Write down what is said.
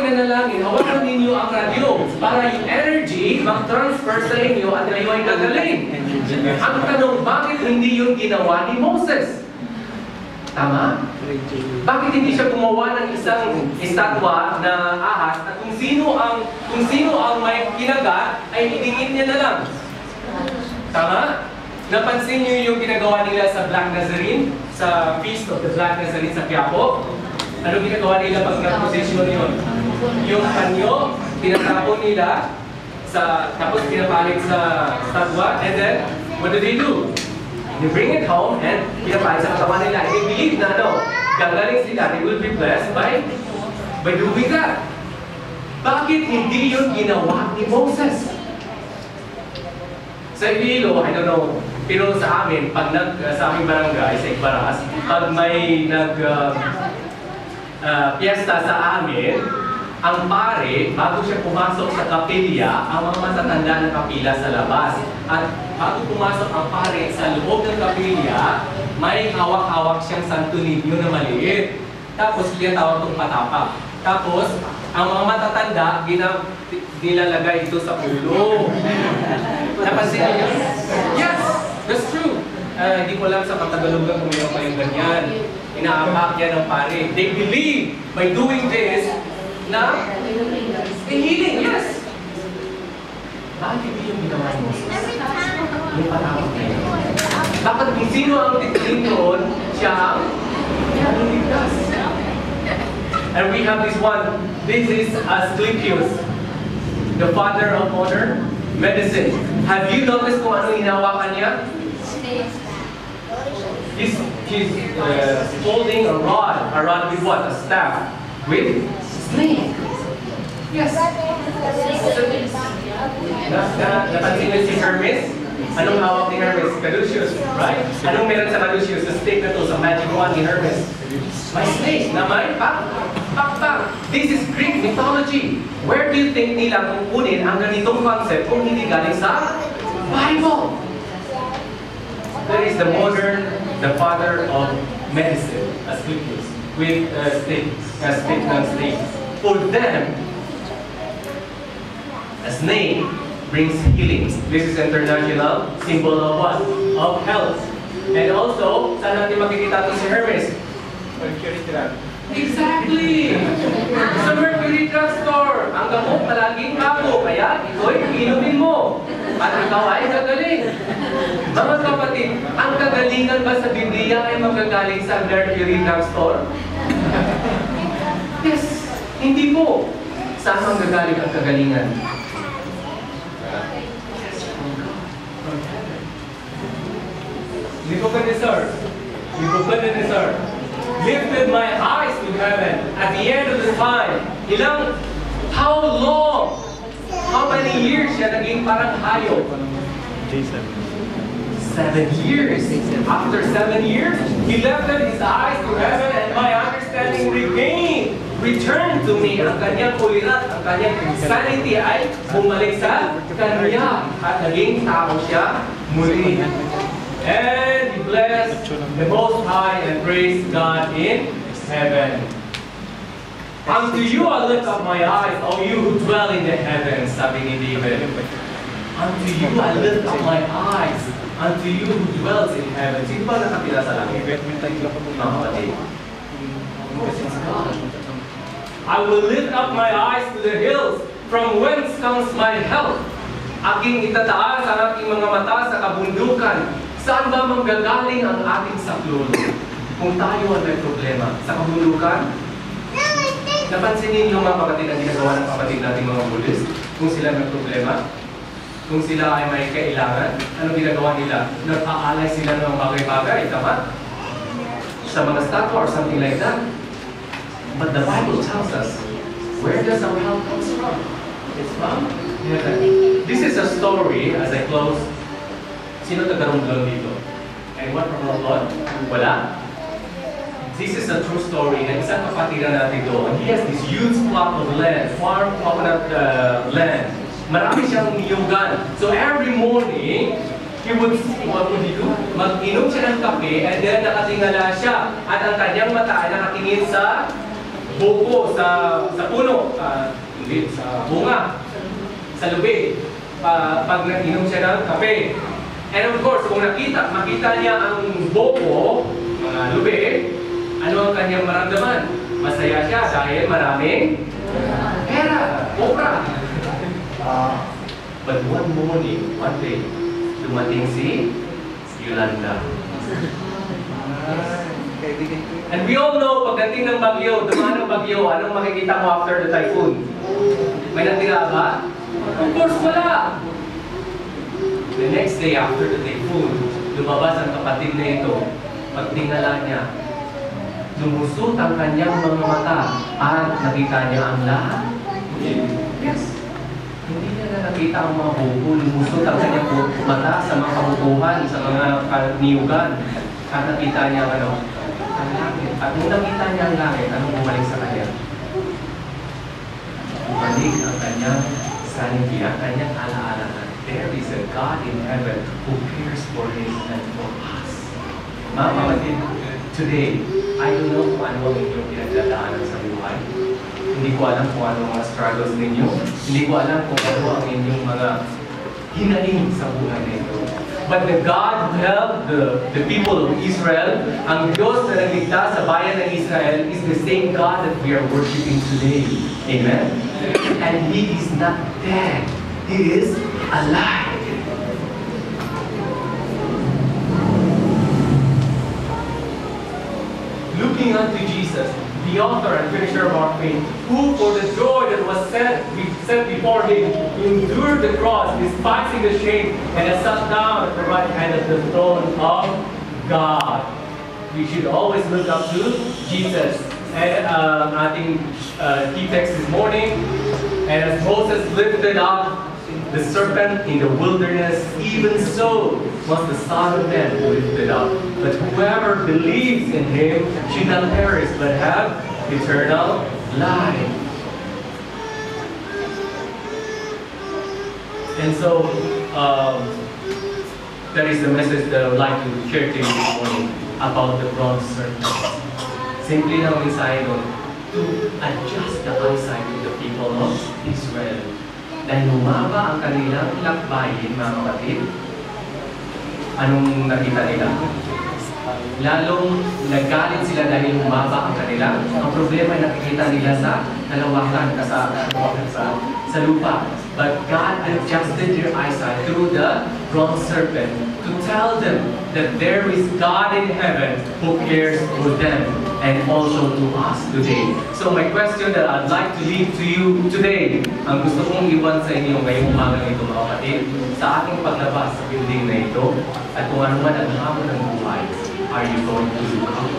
mananalangin, hawakan ninyo ang radyo para yung energy mag-transfer sa inyo at kayo ay gagaling. Ang tanong, bakit hindi yun ginawa ni Moses? Tama? Bakit hindi siya gumawa ng isang estatwa na ahas at kung sino ang may kinagat ay idingin niya na lang? Tama? Napansin niyo yung ginagawa nila sa Black Nazarene? Sa Feast of the Black Nazarene sa Quiapo? Ano ginagawa nila pag na-posisyon yun? Yung panyo, tinatapon nila, tapos pinapalit sa estatwa, and then, what do? They bring it home and pinapalit sa katawan nila. And they believe na gagaling sila, they will be blessed by doing that. Bakit hindi yun ginawa ni Moses? Sa Iloilo, I don't know, pero sa amin, pag sa aming barangay, sa Igbaras, pag may piyesta sa amin, ang pare, bago siya pumasok sa kapilya, ang mga matatanda ng kapila sa labas. At bago pumasok ang pare sa loob ng kapilya, may hawak-hawak siyang santo niño na maliit. Tapos tinatawag itong patapak. Tapos, ang mga matatanda, nilalagay ito sa ulo. Napansin niyo? Yes! That's true. Hindi ko alam sa Katagalugan kung meron pa yung ganyan. Inaapak yan ng pare. They believe by doing this na healing, yes! Bakit hindi yung ginawa mo? Yung patawag na yun. Bakit kung sino ang titigin doon, siya ang ligtas. And we have this one. This is Asclepius, the father of modern medicine. Have you noticed kung ano hinawakan niya? He's holding a rod with what? A staff. With snake. Yes. Napansin niyo si Hermes? Anong hawak ni Hermes? Caduceus, right? Anong meron sa Caduceus? Sa stick na to, sa magic wand ni Hermes. May snake na may pak. This is Greek mythology. Where do you think nila kukunin ang ganitong concept kung hindi galing sa Bible? That is the father of medicine, Asclepius, with stick ng snake. For them, a snake brings healing. This is international symbol of what? Of health. And also, saan natin makikita ito si Hermes? Mercury drug. Exactly! Sa Mercury Drug Store, ang gamot palaging bago, kaya ito'y inumin mo. At ikaw ay gagaling. Mga kapatid, ang kagalingan ba sa Biblia ay magagaling sa Mercury Drug Store? Yes, hindi po. Saan ang gagaling ang kagalingan? Nebuchadnezzar lifted my eyes to heaven at the end of the time. How long? How many years siya naging parang hayop? 7 years. After 7 years, he lifted his eyes to heaven and my understanding returned to me. Ang kanyang kulirat, ang kanyang sanity ay bumalik sa kanya at naging tao siya muli. And he blessed the Most High and praised God in heaven. Unto you I lift up my eyes, O you who dwell in the heavens, sabi ni David. Unto you I lift up my eyes, unto you who dwells in heaven. Sino ba nakapila sa langit? Mga kapatid. I will lift up my eyes to the hills, from whence comes my help. Aking itataas ang aking mga mata sa kabundukan. Saan ba manggagaling ang ating saklolo? Kung tayo ay may problema sa kabundukan, napansin ninyo mga kapatid ang ginagawa ng kapatid natin mga Buddhist? Kung sila may problema, kung sila ay may kailangan, ano ginagawa nila? Nag-aalay sila ng bagay-bagay, tama? Sa mga statue or something like that. But the Bible tells us, where does our help come from? It's from heaven. This is a story, as I close. Sino taga-Romblon dito? Anyone from Romblon? Wala? This is a true story na isang kapatiran natin doon. He has this huge plot of land, farm coconut land. Marami siyang niyugan. So every morning, what would he do? Mag-inom siya ng kape and then nakatingala siya. At ang kanyang mata ay nakatingin sa buko sa puno, hindi, sa bunga, sa lubi, pag nag-inom siya ng kape. And of course, kung makita niya ang buko, mga lubi, ano ang kanyang maramdaman? Masaya siya dahil maraming pera, opera. But one morning, one day, dumating si Yolanda. And we all know, pagdating ng bagyo, dumaan ng bagyo, anong makikita mo after the typhoon? May natira ba? Of course, wala! The next day after the typhoon, lumabas ang kapatid na ito. Pagtingala niya, lumusot ang kanyang mga mata at nakita niya ang lahat. Yes. Hindi niya na nakita ang mga buko, lumusot ang kanyang mata sa mga kabukuhan, sa mga niyugan. At nakita niya ang langit. At nung nakita niya ang langit, anong bumalik sa kanya? Bumalik ang kanyang sanity, ang kanyang alaala na there is a God in heaven who cares for him and for us. Mga kapatid, today, I don't know kung ano ang inyong pinagdadaanan sa buhay. Hindi ko alam kung ano ang mga struggles ninyo. Hindi ko alam kung ano ang inyong mga hinaing sa buhay ninyo. But the God who helped the people of Israel, ang Diyos na nagligtas sa bayan ng Israel, is the same God that we are worshiping today. Amen? And He is not dead. He is alive. Looking unto Jesus, the author and finisher of our faith, who for the joy that was set before him endured the cross, despising the shame, and has sat down at the right hand of the throne of God. We should always look up to Jesus. And I think key text this morning, and as Moses lifted up the serpent in the wilderness, even so must the Son of Man be lifted up. But whoever believes in him should not perish, but have eternal life. And so, that is the message that I would like to share to you this morning about the bronze serpent. Simply lang mensahe doon, to adjust the eyesight to the people of Israel. Dahil humaba ang kanilang lakbayin, mga kapatid, anong nakita nila? Lalong naggalit sila dahil humaba ang kanila. Ang problema ay nakikita nila sa kalawakan, sa lupa. But God adjusted their eyesight through the bronze serpent to tell them that there is God in heaven who cares for them and also to us today. So my question that I'd like to leave to you today, ang gusto kong iwan sa inyo ngayong umaga nito, mga kapatid, sa ating paglabas sa building na ito, at kung ano man ang hamon ng buhay, are you going to look up?